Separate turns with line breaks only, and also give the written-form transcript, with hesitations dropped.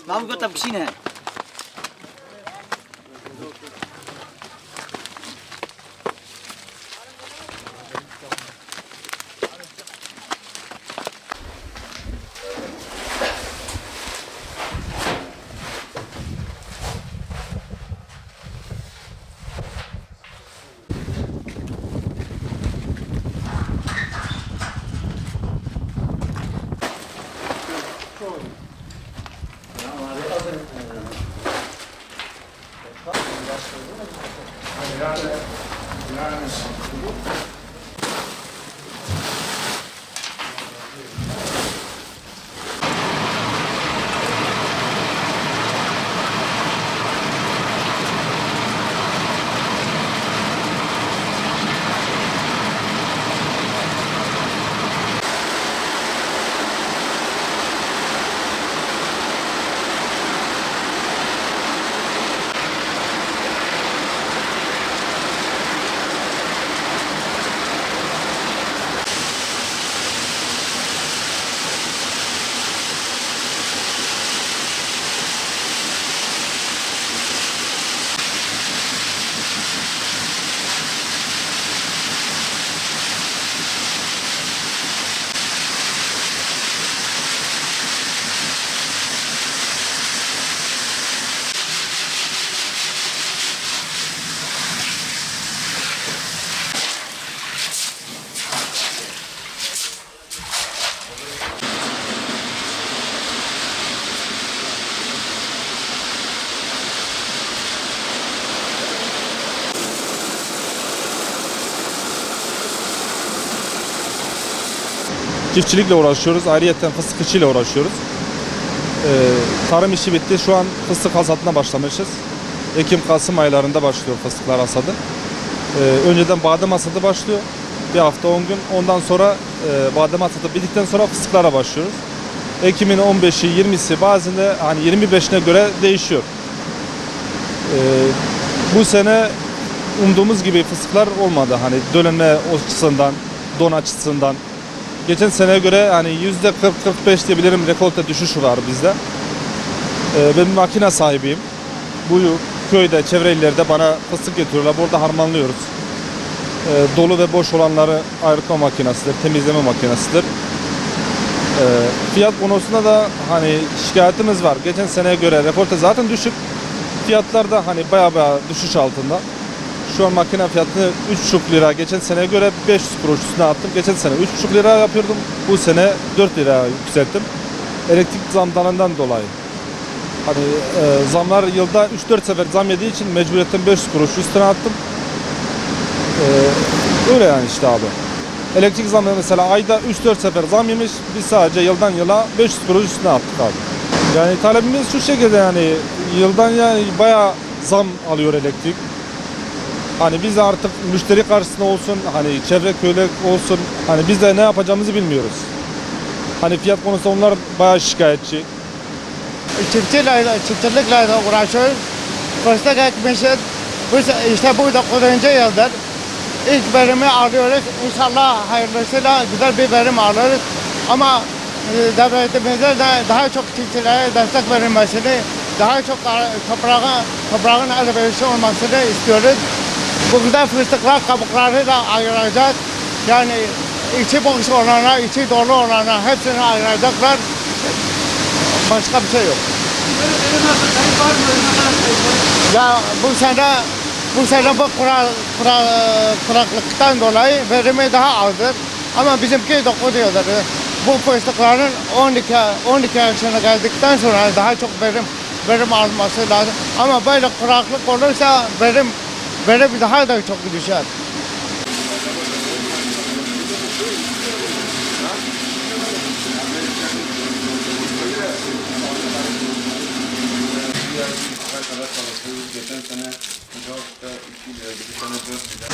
Mami kau tak bersini.
Çiftçilikle uğraşıyoruz. Ayrıyeten fıstık işiyle uğraşıyoruz. Tarım işi bitti. Şu an fıstık hasadına başlamışız. Ekim-Kasım aylarında başlıyor fıstıklar hasadı. Önceden badem hasadı başlıyor. Bir hafta 10 gün. Ondan sonra badem hasadı bittikten sonra fıstıklara başlıyoruz. Ekim'in 15'i 20'si bazen de hani 25'ine göre değişiyor. Bu sene umduğumuz gibi fıstıklar olmadı. Hani döllenme açısından, don açısından. Geçen seneye göre hani %40-45 diyebilirim rekolte düşüşü var bizde. Ben bir makine sahibiyim. Bu köyde, çevre illerde bana fıstık getiriyorlar. Burada harmanlıyoruz. Dolu ve boş olanları ayırtma makinesidir, temizleme makinesidir. Fiyat konusunda da hani şikayetimiz var. Geçen seneye göre rekolte zaten düşük. Fiyatlar da hani bayağı düşüş altında. Şu an makine fiyatını 3,5 lira. Geçen seneye göre 500 kuruş üstüne attım. Geçen sene 3,5 lira yapıyordum. Bu sene 4 lira yükselttim. Elektrik zamlarından dolayı. Hani zamlar yılda 3-4 sefer zam yediği için mecburiyetten 500 kuruş üstüne attım. Öyle yani işte abi. Elektrik zamı mesela ayda 3-4 sefer zam yemiş. Biz sadece yıldan yıla 500 kuruş üstüne attık abi. Yani talebimiz şu şekilde yani yıldan yani bayağı zam alıyor elektrik. Hani biz de artık müşteri karşısında olsun, hani çevre köyler olsun, hani biz de ne yapacağımızı bilmiyoruz. Hani fiyat konusunda onlar bayağı şikayetçi.
Çiftçilikle uğraşıyoruz. Fıstık ekmişiz. İşte bu 9. yıldır. İlk verimi alıyoruz. İnşallah hayırlısıyla güzel bir verim alırız. Ama devletimizde de daha çok çiftçilere destek verilmesini, daha çok toprağın elverişli olmasını istiyoruz. Burada fıstıklar kabukları da ayıracak. Yani içi boş olana, içi dolu olana hepsini ayıracaklar. Başka bir şey yok. Ya bu sene kuraklıktan dolayı verimi daha azdır. Ama bizimki 9 yıldır. Bu fıstıkların 12 yaşına geldikten sonra daha çok verim alması lazım. Ama böyle kuraklık olursa verim verim daha da çok düşer.
Geçen sene 4'te 2 lira, bir sene 4 lira.